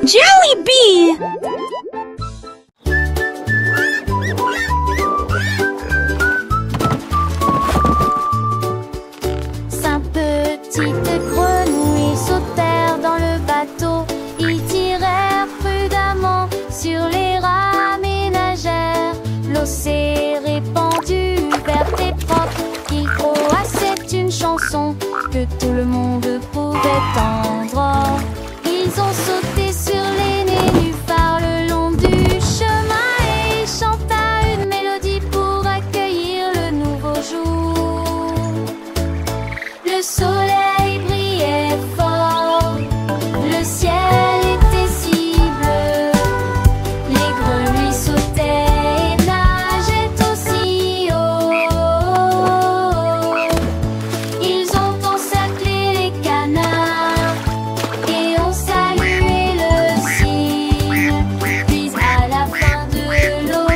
Jollibee! Cinq petites grenouilles sautèrent dans le bateau. Ils tirèrent prudemment sur les rames et nagèrent. L'eau s'est répandue, verte et propre. Il croa, c'est une chanson que tout le monde pouvait entendre. Ils ont sauté sur les nénuphars le long du chemin et chanta une mélodie pour accueillir le nouveau jour. Le soleil brillait fort, le ciel était si bleu. Les grenouilles sautaient et nageaient aussi haut. Ils ont encerclé les canards et ont salué le cygne. Puis à la fin de l'eau,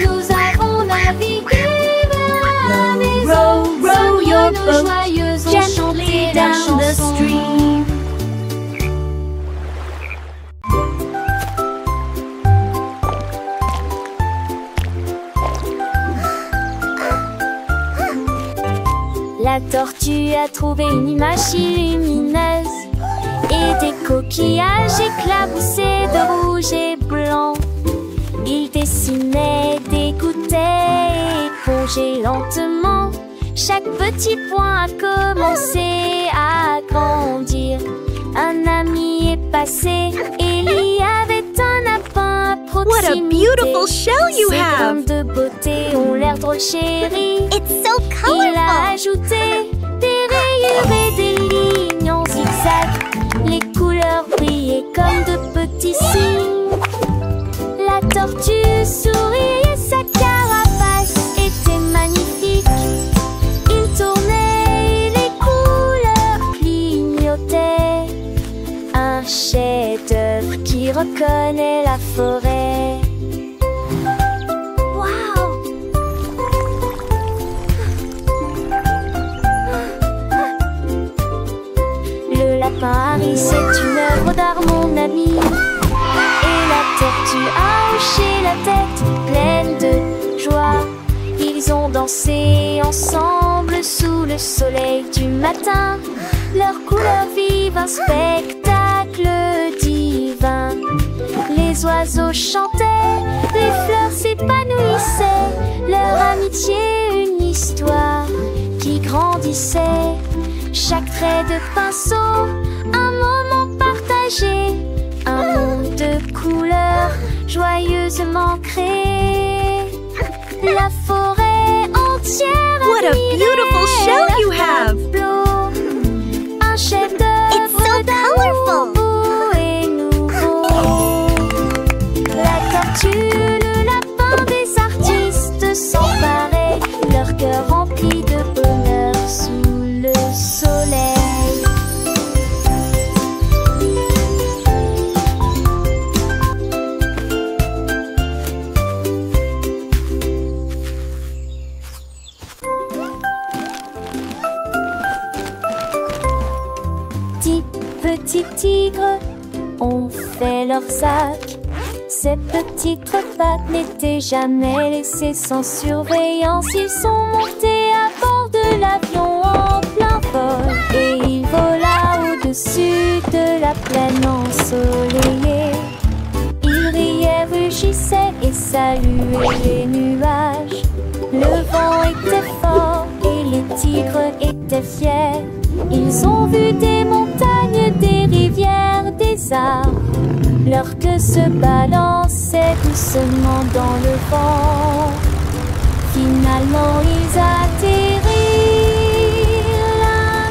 nous avons navigué vers la maison. row your Nos boat joyeuses ont gently chanté la down the chanson. stream. La tortue a trouvé une image lumineuse et des coquillages éclaboussés de rouge et blanc. Il dessinait, dégoûtait et épongeait lentement. Chaque petit point a commencé à grandir. Un ami est passé et il y avait un lapin à proximité. What a beautiful shell you Ces have! graines de beauté ont l'air drôle chérie. It's so Il a colorful. ajouté des rayures et des lignes en zigzag. Les couleurs brillaient comme de petits signes. La tortue souriait et sa carapace était magnifique. Il tournait et les couleurs clignotaient. Un chef-d'œuvre qui reconnaît la forêt. Wow. Le lapin Harry, c'est une œuvre d'art, mon ami. Et la tortue a hoché la tête, pleine de joie. Ils ont dansé ensemble sous le soleil du matin. Leurs couleurs vivent un spectacle divin. Les oiseaux chantaient, les fleurs s'épanouissaient. Leur amitié, une histoire qui grandissait. Chaque trait de pinceau, un moment partagé. Un monde de couleurs joyeusement créé. La forêt entière What a beautiful shell you have! Un chef-d'œuvre It's so colorful. beau et nouveau. La tortue, le lapin, des artistes sans pareil. Leur cœur rempli de bonheur sous le soleil. Petits tigres ont fait leur sac. Ces petites pattes n'étaient jamais laissées sans surveillance. Ils sont montés à bord de l'avion en plein vol et il vola au-dessus de la plaine ensoleillée. Il riait, rugissait et saluait les nuages. Le vent était fort et les tigres étaient fiers. Ils ont vu des montagnes, des rivières, des arbres. Leur queue se balançait doucement dans le vent. Finalement, ils atterrirent l'un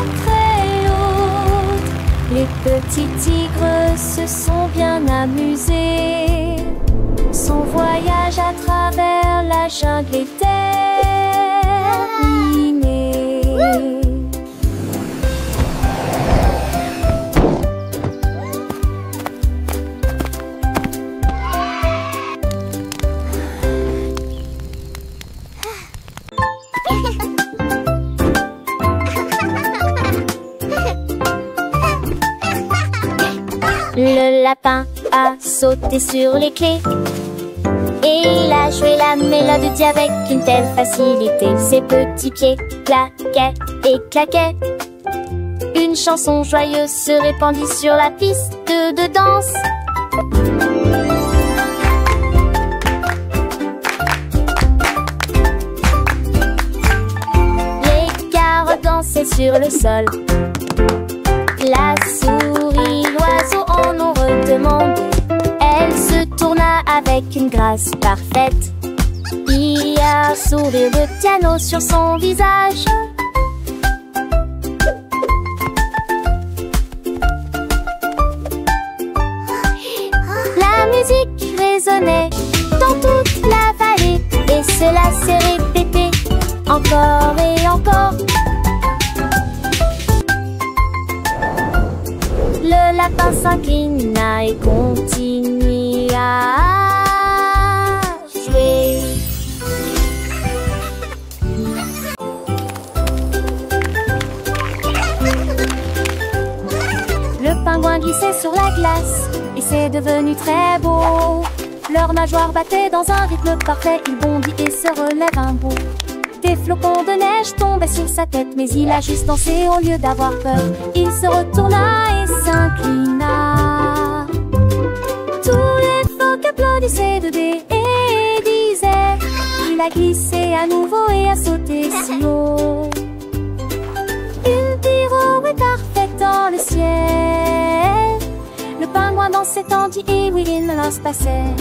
après l'autre. Les petits tigres se sont bien amusés. Son voyage à travers la jungle est terminé. Le lapin a sauté sur les clés et il a joué la mélodie avec une telle facilité. Ses petits pieds claquaient et claquaient. Une chanson joyeuse se répandit sur la piste de danse. Les carottes dansaient sur le sol. La souris, l'oiseau en ont redemandé. Elle se tourna avec une grâce parfaite. Il y a un sourire de piano sur son visage. La musique résonnait dans toute la vallée et cela s'est répété encore et encore. Le lapin s'inclina et continua à jouer. Le pingouin glissait sur la glace et c'est devenu très beau. Leurs nageoires battaient dans un rythme parfait. Il bondit et se relève un bond. Des flocons de neige tombaient sur sa tête, mais il a juste dansé au lieu d'avoir peur. Il se retourna et s'inclina. Tous les phoques applaudissaient de dés et disaient: il a glissé à nouveau et a sauté si haut. Une pirouette parfaite dans le ciel. Le pingouin dansait, tandis et oui, il se passait.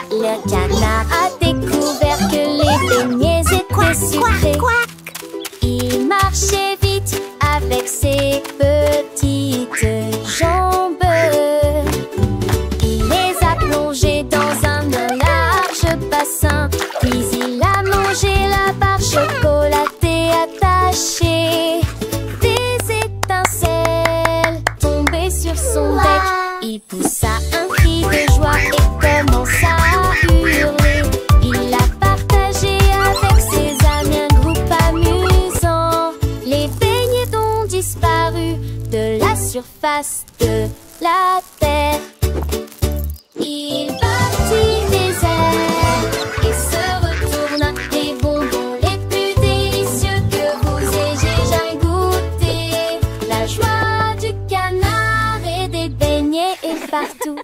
Le canard a découvert que les beignets étaient sucrés. Il marchait vite avec ses petites jambes. Il les a plongées dans un large bassin. Puis il a mangé la barre chocolatée attachée. Des étincelles tombaient sur son bec. Il poussa un cri de joie et commença à hurler. Il a partagé avec ses amis un groupe amusant. Les beignets ont disparu de la surface de la terre. Il battit des ailes et se retourna. Les bonbons les plus délicieux que vous ayez jamais goûté. La joie du canard et des beignets est partout.